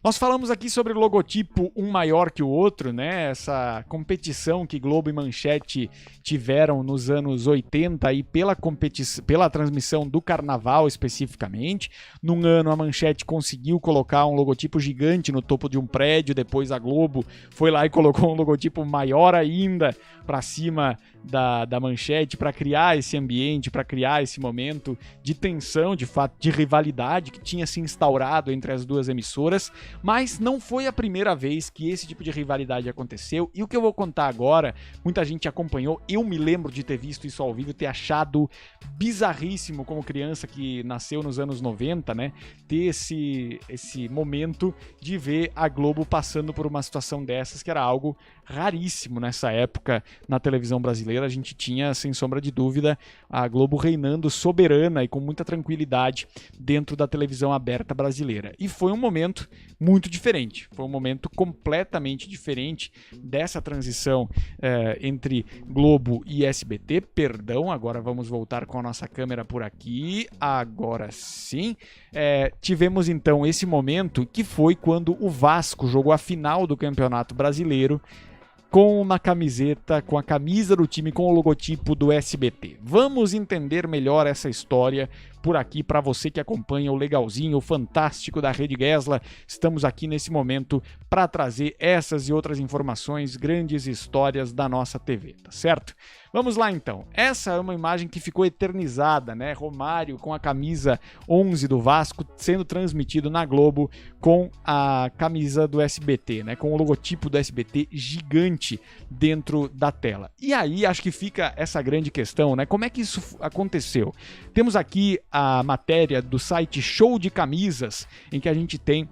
Nós falamos aqui sobre logotipo um maior que o outro, né? Essa competição que Globo e Manchete tiveram nos anos 80 e pela transmissão do Carnaval especificamente. Num ano a Manchete conseguiu colocar um logotipo gigante no topo de um prédio, depois a Globo foi lá e colocou um logotipo maior ainda para cima da Manchete para criar esse ambiente, para criar esse momento de tensão, de fato, de rivalidade que tinha se instaurado entre as duas emissoras. Mas não foi a primeira vez que esse tipo de rivalidade aconteceu, e o que eu vou contar agora, muita gente acompanhou, eu me lembro de ter visto isso ao vivo, ter achado bizarríssimo como criança que nasceu nos anos 90, né, ter esse momento de ver a Globo passando por uma situação dessas, que era algo raríssimo nessa época na televisão brasileira. A gente tinha, sem sombra de dúvida, a Globo reinando soberana e com muita tranquilidade dentro da televisão aberta brasileira. E foi um momento muito diferente, foi um momento completamente diferente dessa transição entre Globo e SBT. Perdão, agora vamos voltar com a nossa câmera por aqui, agora sim. Tivemos então esse momento que foi quando o Vasco jogou a final do Campeonato Brasileiro com uma camiseta, com a camisa do time, com o logotipo do SBT. Vamos entender melhor essa história por aqui para você que acompanha o legalzinho, o fantástico da Rede Gesla. Estamos aqui nesse momento para trazer essas e outras informações, grandes histórias da nossa TV, tá certo? Vamos lá então. Essa é uma imagem que ficou eternizada, né? Romário com a camisa 11 do Vasco sendo transmitido na Globo com a camisa do SBT, né? Com o logotipo do SBT gigante dentro da tela. E aí acho que fica essa grande questão, né? Como é que isso aconteceu? Temos aqui a matéria do site Show de Camisas, em que a gente tem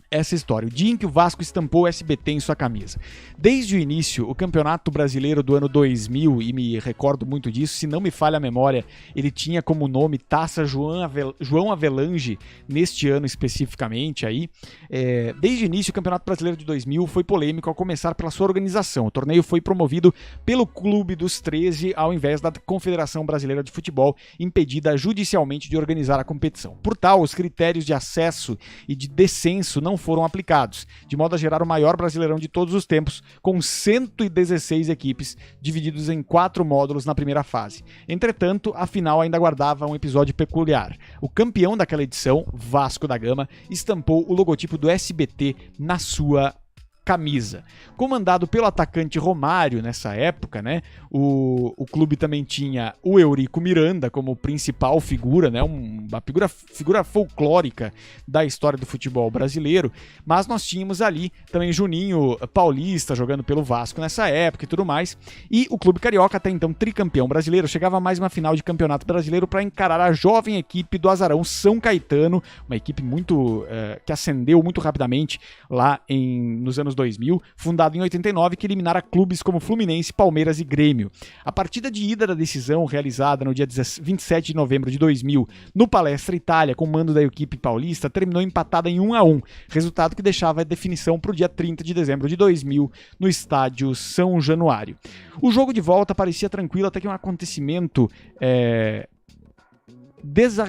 essa história, o dia em que o Vasco estampou o SBT em sua camisa. Desde o início, o Campeonato Brasileiro do ano 2000, e me recordo muito disso, se não me falha a memória, ele tinha como nome Taça João Avelange, neste ano especificamente. Aí. Desde o início, o Campeonato Brasileiro de 2000 foi polêmico ao começar pela sua organização. O torneio foi promovido pelo Clube dos 13, ao invés da Confederação Brasileira de Futebol, impedida judicialmente de organizar a competição. Por tal, os critérios de acesso e de descenso não foram aplicados, de modo a gerar o maior Brasileirão de todos os tempos, com 116 equipes, divididos em 4 módulos na primeira fase. Entretanto, a final ainda guardava um episódio peculiar. O campeão daquela edição, Vasco da Gama, estampou o logotipo do SBT na sua camisa. Comandado pelo atacante Romário nessa época, né? O clube também tinha o Eurico Miranda como principal figura, né? Uma figura folclórica da história do futebol brasileiro, mas nós tínhamos ali também Juninho Paulista jogando pelo Vasco nessa época e tudo mais, e o clube carioca, até então tricampeão brasileiro, chegava a mais uma final de campeonato brasileiro para encarar a jovem equipe do Azarão São Caetano, uma equipe muito que ascendeu muito rapidamente lá nos anos 2000, fundado em 89, que eliminara clubes como Fluminense, Palmeiras e Grêmio. A partida de ida da decisão, realizada no dia 27 de novembro de 2000, no Palestra Itália, com mando da equipe paulista, terminou empatada em 1-1, resultado que deixava a definição para o dia 30 de dezembro de 2000, no estádio São Januário. O jogo de volta parecia tranquilo até que um acontecimento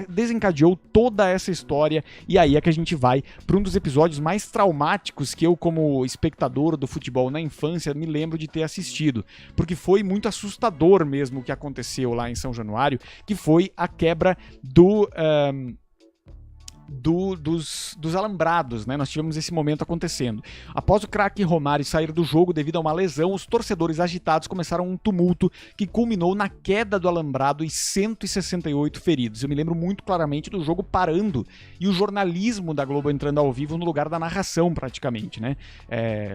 desencadeou toda essa história, e aí é que a gente vai para um dos episódios mais traumáticos que eu, como espectador do futebol na infância, me lembro de ter assistido, porque foi muito assustador mesmo o que aconteceu lá em São Januário, que foi a quebra dos alambrados, né? Nós tivemos esse momento acontecendo. Após o craque Romário sair do jogo devido a uma lesão, os torcedores agitados começaram um tumulto que culminou na queda do alambrado e 168 feridos. Eu me lembro muito claramente do jogo parando e o jornalismo da Globo entrando ao vivo no lugar da narração, praticamente, né?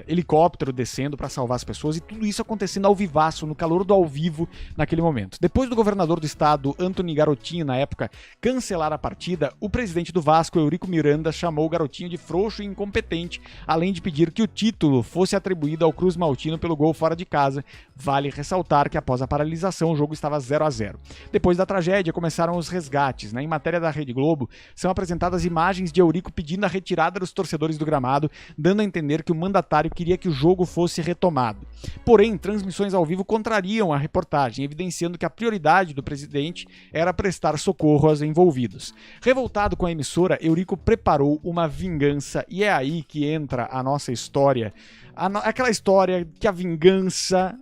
Helicóptero descendo para salvar as pessoas, e tudo isso acontecendo ao vivaço, no calor do ao vivo naquele momento. Depois do governador do estado, Antony Garotinho, na época, cancelar a partida, o presidente do Vasco, Eurico Miranda, chamou o Garotinho de frouxo e incompetente, além de pedir que o título fosse atribuído ao Cruz Maltino pelo gol fora de casa. Vale ressaltar que após a paralisação o jogo estava 0-0. Depois da tragédia começaram os resgates, né? Em matéria da Rede Globo, são apresentadas imagens de Eurico pedindo a retirada dos torcedores do gramado, dando a entender que o mandatário queria que o jogo fosse retomado. Porém, transmissões ao vivo contrariam a reportagem, evidenciando que a prioridade do presidente era prestar socorro aos envolvidos. Revoltado com a emissora, emissora, Eurico preparou uma vingança e é aí que entra a nossa história. Aquela história que a vingança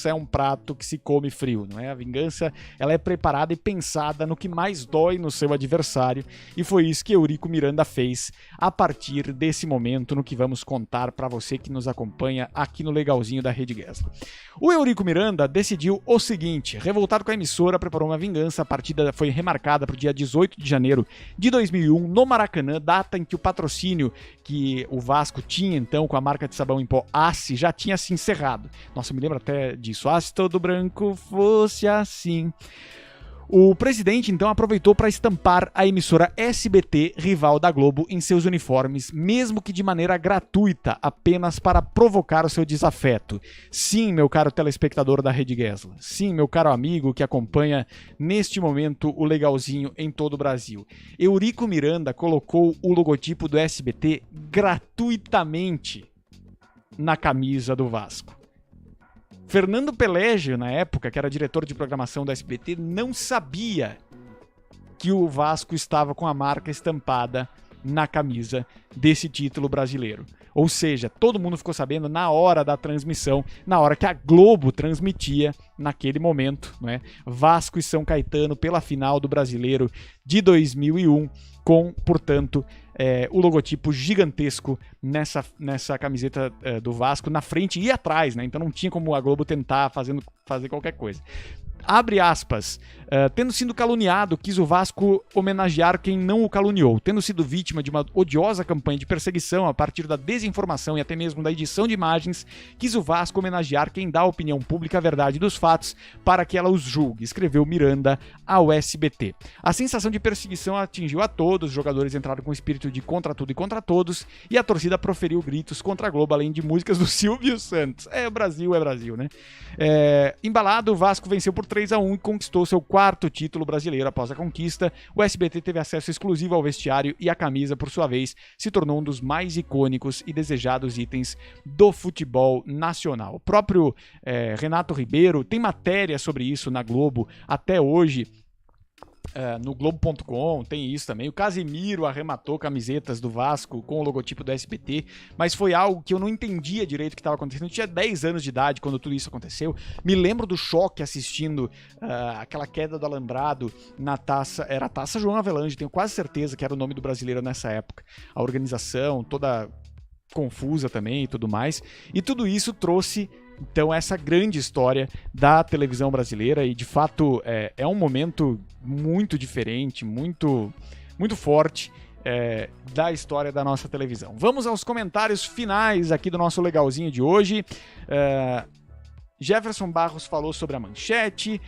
é um prato que se come frio, não é? A vingança, ela é preparada e pensada no que mais dói no seu adversário, e foi isso que Eurico Miranda fez a partir desse momento no que vamos contar para você que nos acompanha aqui no Legalzinho da Rede Gessler. O Eurico Miranda decidiu o seguinte: revoltado com a emissora, preparou uma vingança. A partida foi remarcada para o dia 18 de janeiro de 2001 no Maracanã, data em que o patrocínio que o Vasco tinha então com a marca de sabão em pó Ace já tinha se encerrado. Nossa, eu me lembro até disso. Ah, se todo branco fosse assim. O presidente, então, aproveitou para estampar a emissora SBT, rival da Globo, em seus uniformes, mesmo que de maneira gratuita, apenas para provocar o seu desafeto. Sim, meu caro telespectador da Rede Gessler. Sim, meu caro amigo que acompanha neste momento o Legalzinho em todo o Brasil. Eurico Miranda colocou o logotipo do SBT gratuitamente na camisa do Vasco. Fernando Pelégio, na época, que era diretor de programação do SBT, não sabia que o Vasco estava com a marca estampada na camisa desse título brasileiro. Ou seja, todo mundo ficou sabendo na hora da transmissão, na hora que a Globo transmitia naquele momento, né? Vasco e São Caetano pela final do Brasileiro de 2001, com, portanto, o logotipo gigantesco nessa camiseta do Vasco, na frente e atrás, né? Então não tinha como a Globo tentar fazer qualquer coisa. Abre aspas, tendo sido caluniado, quis o Vasco homenagear quem não o caluniou. Tendo sido vítima de uma odiosa campanha de perseguição a partir da desinformação e até mesmo da edição de imagens, quis o Vasco homenagear quem dá à opinião pública a verdade dos fatos para que ela os julgue, escreveu Miranda ao SBT. A sensação de perseguição atingiu a todos, os jogadores entraram com o espírito de contra tudo e contra todos, e a torcida proferiu gritos contra a Globo, além de músicas do Silvio Santos. É Brasil, né? Embalado, o Vasco venceu por 3-1 e conquistou seu 4º título brasileiro. Após a conquista, o SBT teve acesso exclusivo ao vestiário e a camisa, por sua vez, se tornou um dos mais icônicos e desejados itens do futebol nacional. O próprio Renato Ribeiro tem matéria sobre isso na Globo até hoje. No Globo.com tem isso também. O Casemiro arrematou camisetas do Vasco com o logotipo do SBT, mas foi algo que eu não entendia direito o que estava acontecendo. Eu tinha 10 anos de idade quando tudo isso aconteceu. Me lembro do choque assistindo aquela queda do alambrado na taça. Era a Taça João Avelange, tenho quase certeza que era o nome do brasileiro nessa época. A organização toda confusa também e tudo mais. E tudo isso trouxe então essa grande história da televisão brasileira, e de fato é um momento muito diferente, muito, muito forte da história da nossa televisão. Vamos aos comentários finais aqui do nosso Legalzinho de hoje. Jefferson Barros falou sobre a manchete.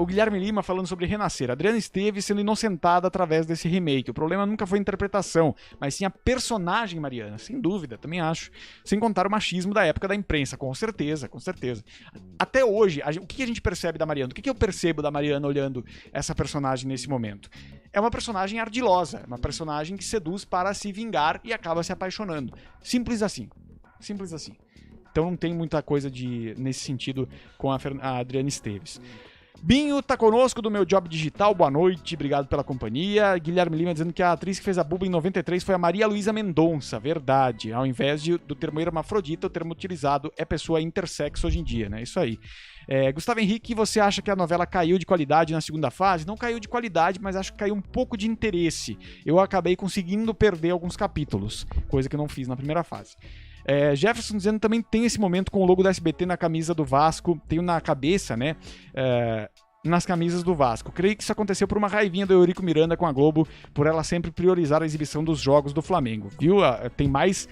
O Guilherme Lima falando sobre Renascer. Adriana Esteves sendo inocentada através desse remake. O problema nunca foi a interpretação, mas sim a personagem Mariana. Sem dúvida, também acho. Sem contar o machismo da época da imprensa. Com certeza, com certeza. Até hoje, o que a gente percebe da Mariana? O que eu percebo da Mariana olhando essa personagem nesse momento? É uma personagem ardilosa. Uma personagem que seduz para se vingar e acaba se apaixonando. Simples assim. Simples assim. Então não tem muita coisa nesse sentido com a Adriana Esteves. Binho tá conosco do Meu Job Digital, boa noite, obrigado pela companhia. Guilherme Lima dizendo que a atriz que fez a Buba em 93 foi a Maria Luísa Mendonça, verdade. Ao invés do termo hermafrodita, o termo utilizado é pessoa intersexo hoje em dia, né? Isso aí. Gustavo Henrique, você acha que a novela caiu de qualidade na segunda fase? Não caiu de qualidade, mas acho que caiu um pouco de interesse. Eu acabei conseguindo perder alguns capítulos, coisa que eu não fiz na primeira fase. Jefferson dizendo também tem esse momento com o logo da SBT na camisa do Vasco, tenho na cabeça, né? Nas camisas do Vasco. Creio que isso aconteceu por uma raivinha do Eurico Miranda com a Globo, por ela sempre priorizar a exibição dos jogos do Flamengo, viu? Tem mais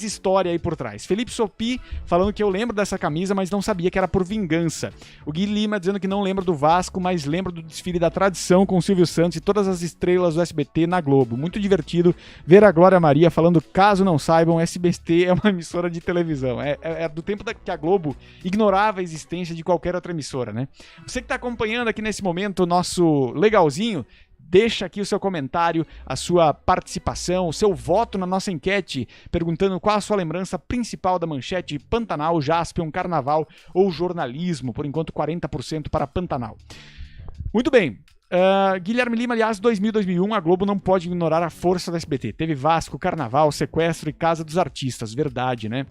história aí por trás. Felipe Sopi falando que eu lembro dessa camisa, mas não sabia que era por vingança. O Gui Lima dizendo que não lembra do Vasco, mas lembra do desfile da tradição com o Silvio Santos e todas as estrelas do SBT na Globo. Muito divertido ver a Glória Maria falando, caso não saibam, SBT é uma emissora de televisão. É do tempo que a Globo ignorava a existência de qualquer outra emissora, né? Você que está acompanhando aqui nesse momento o nosso Legalzinho, deixa aqui o seu comentário, a sua participação, o seu voto na nossa enquete, perguntando qual a sua lembrança principal da manchete: Pantanal, Jaspion, Carnaval ou jornalismo. Por enquanto 40% para Pantanal. Muito bem, Guilherme Lima, aliás, 2000, 2001, a Globo não pode ignorar a força da SBT. Teve Vasco, Carnaval, Sequestro e Casa dos Artistas. Verdade, né?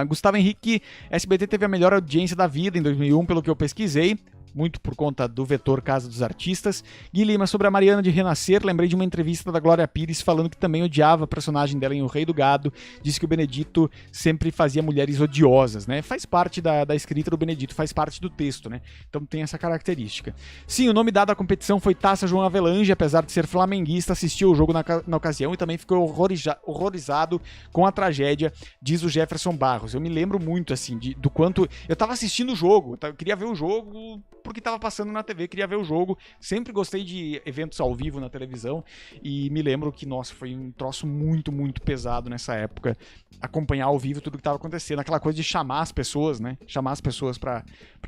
Gustavo Henrique, SBT teve a melhor audiência da vida em 2001, pelo que eu pesquisei. Muito por conta do vetor Casa dos Artistas. Gui Lima, sobre a Mariana de Renascer, lembrei de uma entrevista da Glória Pires falando que também odiava a personagem dela em O Rei do Gado. Disse que o Benedito sempre fazia mulheres odiosas, né? Faz parte da escrita do Benedito, faz parte do texto, né? Então tem essa característica. Sim, o nome dado à competição foi Taça João Avelange, apesar de ser flamenguista, assistiu o jogo na ocasião e também ficou horrorizado com a tragédia, diz o Jefferson Barros. Eu me lembro muito, assim, do quanto... Eu tava assistindo o jogo, eu queria ver o jogo... porque estava passando na TV, queria ver o jogo, sempre gostei de eventos ao vivo na televisão e me lembro que, nossa, foi um troço muito, muito pesado nessa época, acompanhar ao vivo tudo que estava acontecendo, aquela coisa de chamar as pessoas, né, chamar as pessoas para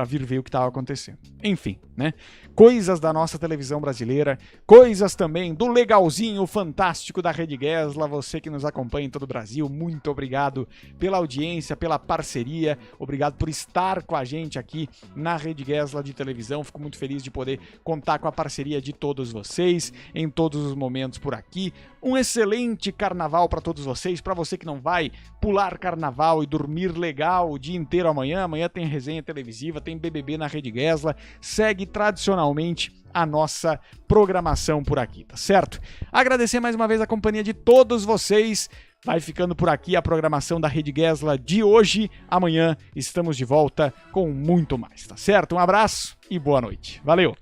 vir ver o que estava acontecendo. Enfim, né, coisas da nossa televisão brasileira, coisas também do legalzinho fantástico da Rede Gesla, você que nos acompanha em todo o Brasil, muito obrigado pela audiência, pela parceria, obrigado por estar com a gente aqui na Rede Gesla de televisão, fico muito feliz de poder contar com a parceria de todos vocês em todos os momentos por aqui. Um excelente carnaval para todos vocês, para você que não vai pular carnaval e dormir legal o dia inteiro amanhã tem resenha televisiva, tem BBB na Rede Gesla, segue tradicionalmente a nossa programação por aqui, tá certo? Agradecer mais uma vez a companhia de todos vocês. Vai ficando por aqui a programação da Rede Gesla de hoje. Amanhã estamos de volta com muito mais, tá certo? Um abraço e boa noite. Valeu!